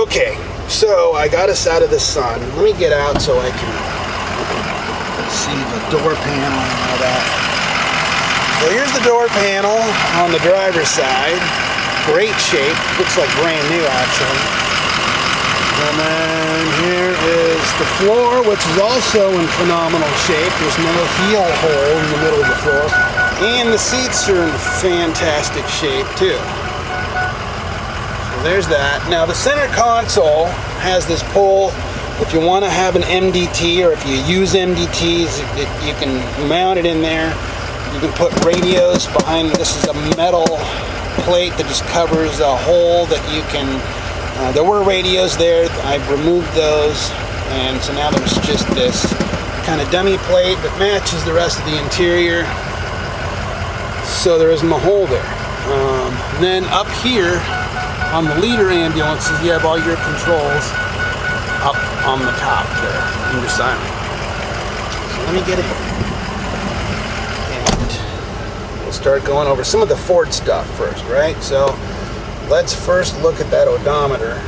Okay, so I got us out of the sun. Let me get out so I can see the door panel and all that. So here's the door panel on the driver's side. Great shape. Looks like brand new, actually. And then here is the floor, which is also in phenomenal shape. There's no heel hole in the middle of the floor. And the seats are in fantastic shape, too. So there's that. Now, the center console has this pull. If you want to have an MDT, or if you use MDTs, you can mount it in there. You can put radios behind. This is a metal plate that just covers a hole that you can. There were radios there. I've removed those, and so now there's just this kind of dummy plate that matches the rest of the interior. So there isn't a hole there. Then up here on the leader ambulances, you have all your controls up on the top there in your siren. So let me get it. And we'll start going over some of the Ford stuff first, right? So let's first look at that odometer.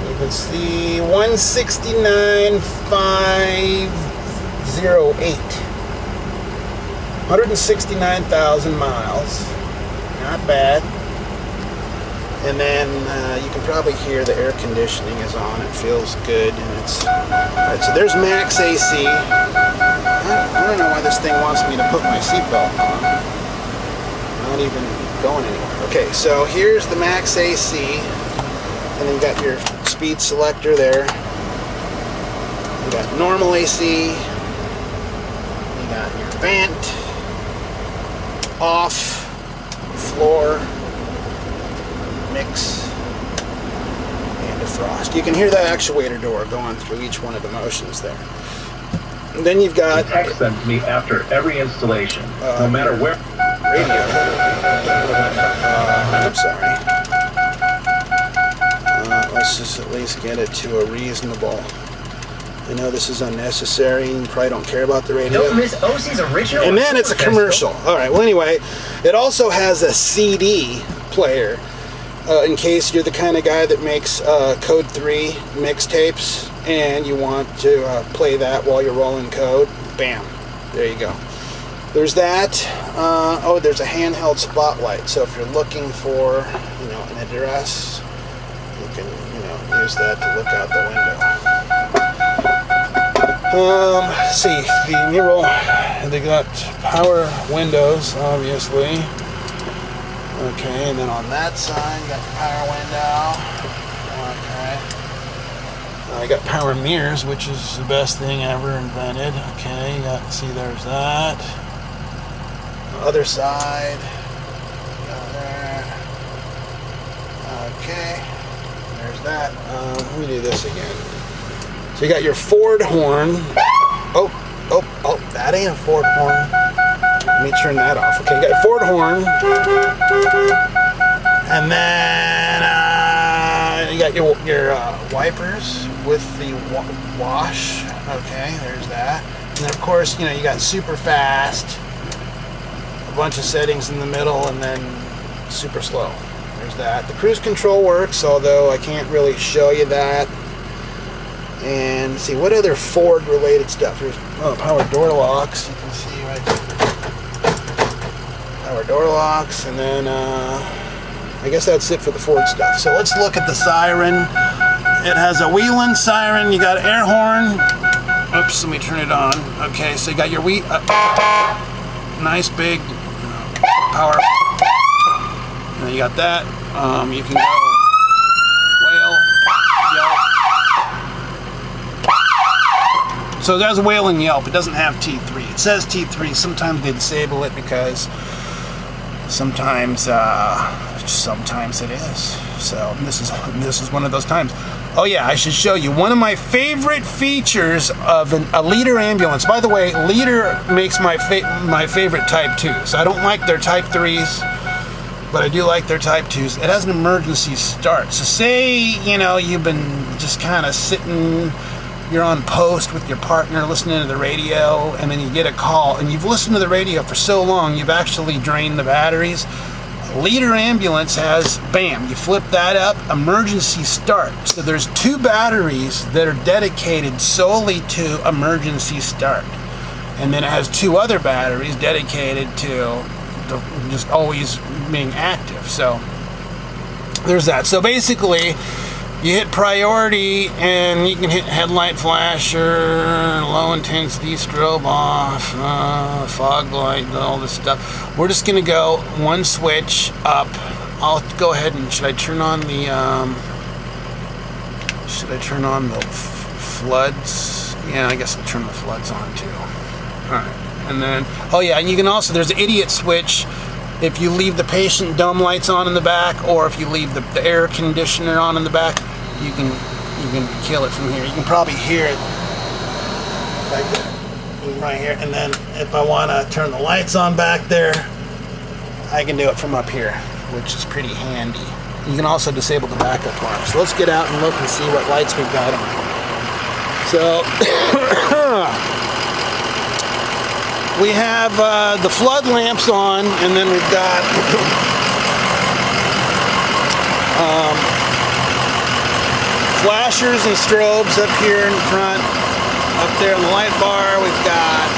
You can see 169,508. 169,000 miles. Not bad. And then you can probably hear the air conditioning is on. It feels good, and it's alright. So there's max AC. I don't know why this thing wants me to put my seatbelt on. Not even going anywhere. Okay, so here's the max AC, and then you got your speed selector there. You got normal AC. You got your vent, off, floor, mix, and defrost. You can hear that actuator door going through each one of the motions there. And then you've got text them to me after every installation, no matter where. Radio. I'm sorry. Let's just at least get it to a reasonable. I know this is unnecessary, and you probably don't care about the radio. Don't miss OC's original. And then it's a commercial. All right. Well, anyway, it also has a CD player. In case you're the kind of guy that makes Code 3 mixtapes and you want to play that while you're rolling code, bam, there you go. There's that. There's a handheld spotlight. So if you're looking for, an address, you can, use that to look out the window. Let's see, the mirror. They got power windows, obviously. Okay, and then on that side, you got the power window. Okay. You got power mirrors, which is the best thing ever invented. Okay, you got, see, there's that. The other side. There. Okay. There's that. Let me do this again. So you got your Ford horn. Oh, that ain't a Ford horn. Let me turn that off. Okay, you got a Ford horn. And then you got your wipers with the wash. Okay, there's that. And then, of course, you got super fast, a bunch of settings in the middle, and then super slow. There's that. The cruise control works, although I can't really show you that. And let's see, what other Ford related stuff? There's power door locks. You can see right there. Power door locks, and then I guess that's it for the Ford stuff. So let's look at the siren. It has a Whelen siren. You got an air horn. Oops, let me turn it on. Okay, so you got your nice big power. And then you got that. You can go wail, yelp. So there's a wail and yelp. It doesn't have T3. It says T3. Sometimes they disable it because sometimes it is. So this is one of those times. Oh yeah, I should show you one of my favorite features of a leader ambulance. By the way, leader makes my favorite Type 2s. I don't like their Type 3s, but I do like their Type 2s. It has an emergency start. So say you've been just kind of sitting. You're on post with your partner listening to the radio, and then you get a call, and you've listened to the radio for so long you've actually drained the batteries. Leader ambulance has, bam, you flip that up, emergency start. So there's 2 batteries that are dedicated solely to emergency start. And then it has 2 other batteries dedicated to just always being active. So there's that. So basically, you hit priority and you can hit headlight flasher, low intensity strobe off, fog light, all this stuff. We're just gonna go 1 switch up. I'll go ahead and, should I turn on the floods? Yeah, I guess I'll turn the floods on too. Alright, and then, oh yeah, and you can also, there's an idiot switch. If you leave the patient dome lights on in the back, or if you leave the air conditioner on in the back, you can kill it from here. You can probably hear it right here. And then if I want to turn the lights on back there, I can do it from up here, which is pretty handy. You can also disable the backup alarm. So let's get out and look and see what lights we've got on. So we have the flood lamps on, and then we've got flashers and strobes up here in front. Up there on the light bar, we've got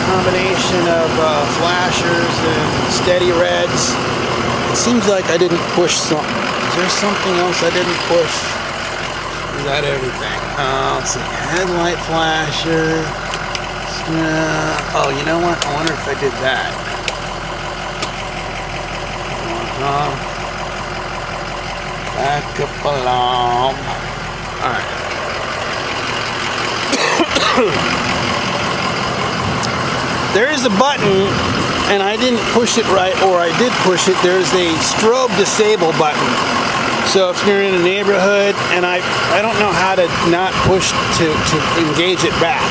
combination of flashers and steady reds. It seems like I didn't push something. Is there something else I didn't push? Is that everything? Let's see. Headlight flasher. Oh, you know what? I wonder if I did that. Backup alarm. Alright. There is a button, and I didn't push it right, or I did push it. There's a strobe disable button. So if you're in a neighborhood, and I don't know how to not push to engage it back.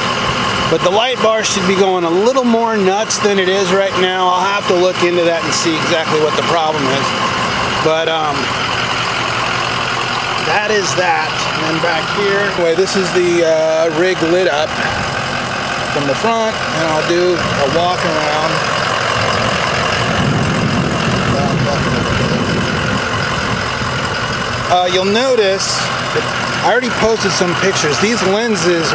But the light bar should be going a little more nuts than it is right now. I'll have to look into that and see exactly what the problem is. But that is that. And then back here, anyway, this is the rig lit up from the front, and I'll do a walk around. You'll notice, I already posted some pictures. These lenses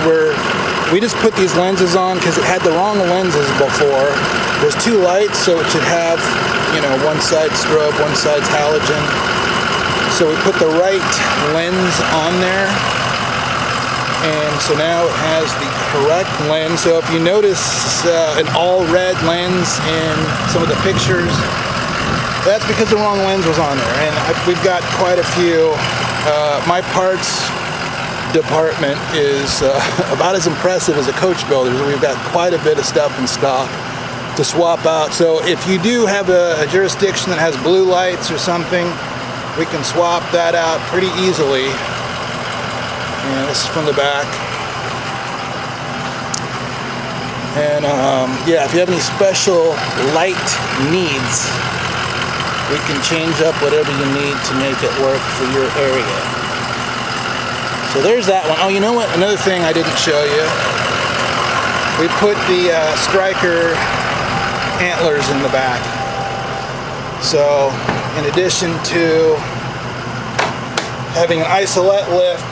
we just put these lenses on because it had the wrong lenses before. There's 2 lights, so it should have, one side strobe, one side's halogen. So we put the right lens on there, and so now it has the correct lens. So if you notice an all red lens in some of the pictures, that's because the wrong lens was on there. And we've got quite a few. My parts department is about as impressive as a coach builder. We've got quite a bit of stuff in stock to swap out. So if you do have a jurisdiction that has blue lights or something, we can swap that out pretty easily. And this is from the back. And yeah, if you have any special light needs, we can change up whatever you need to make it work for your area. So there's that one. Oh, you know what? Another thing I didn't show you. We put the Striker antlers in the back. So in addition to having an isolette lift,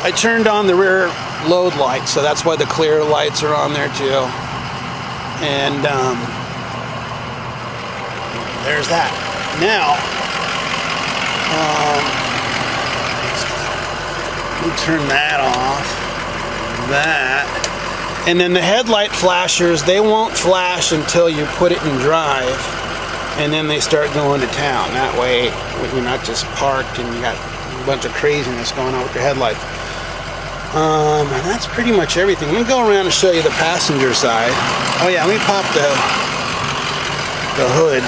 I turned on the rear load light, so that's why the clear lights are on there too. And there's that. Now, we turn that off. That. And then the headlight flashers, they won't flash until you put it in drive, and then they start going to town. That way, you're not just parked and you got a bunch of craziness going on with your headlights. And that's pretty much everything. Let me go around and show you the passenger side. Oh yeah, let me pop the hood.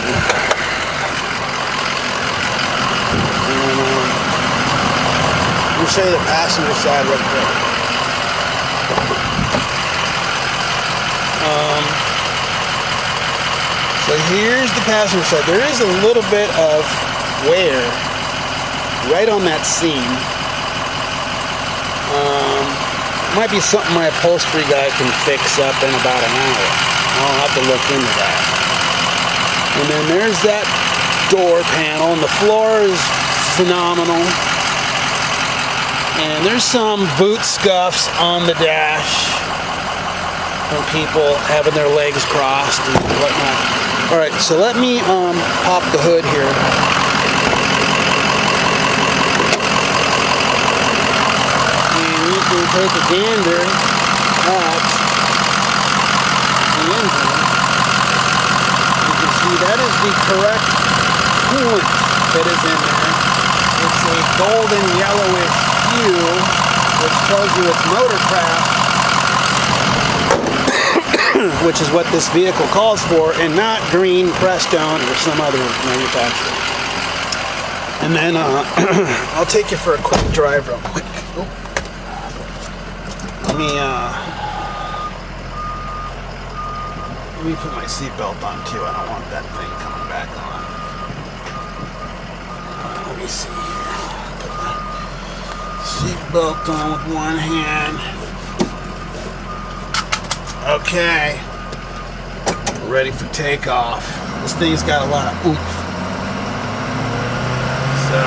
Let me show you the passenger side real quick. So here's the passenger side. There is a little bit of wear right on that seam. Might be something my upholstery guy can fix up in about an hour. I'll have to look into that. And then there's that door panel, and the floor is phenomenal. And there's some boot scuffs on the dash from people having their legs crossed and whatnot. All right, so let me pop the hood here. And you can take a gander at the engine. You can see that is the correct coolant that is in there. It's a golden yellowish hue, which tells you it's motor craft, which is what this vehicle calls for, and not green Prestone or some other manufacturer. And then I'll take you for a quick drive real quick. Let me put my seatbelt on too. I don't want that thing coming back on. Let me see here. Put my seatbelt on with one hand. Okay. We're ready for takeoff. This thing's got a lot of oomph. So.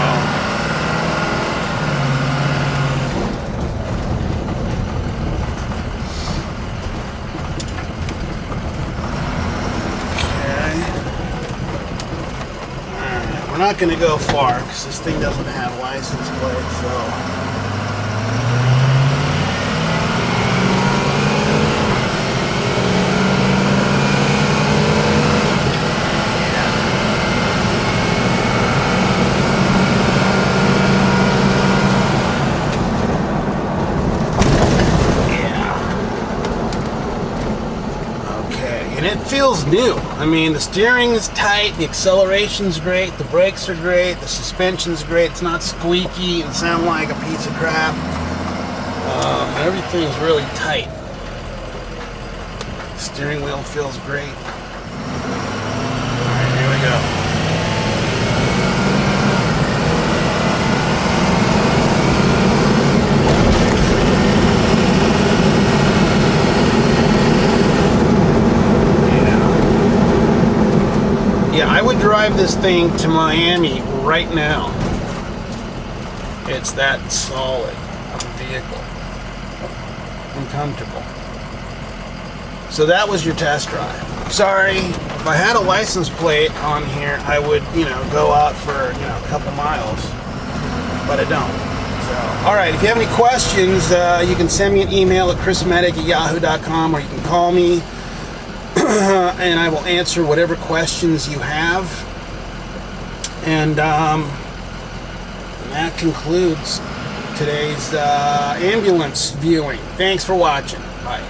We're not going to go far because this thing doesn't have license plates, so. And it feels new. I mean, the steering is tight, the acceleration's great, the brakes are great, the suspension's great, it's not squeaky and sound like a piece of crap. Everything's really tight. The steering wheel feels great. Alright, here we go. Yeah, I would drive this thing to Miami right now. It's that solid of a vehicle and comfortable. So that was your test drive. Sorry, if I had a license plate on here, I would, go out for, a couple miles, but I don't. So, all right, if you have any questions, you can send me an email at chrismedic@yahoo.com, or you can call me. And I will answer whatever questions you have. And that concludes today's ambulance viewing. Thanks for watching. Bye.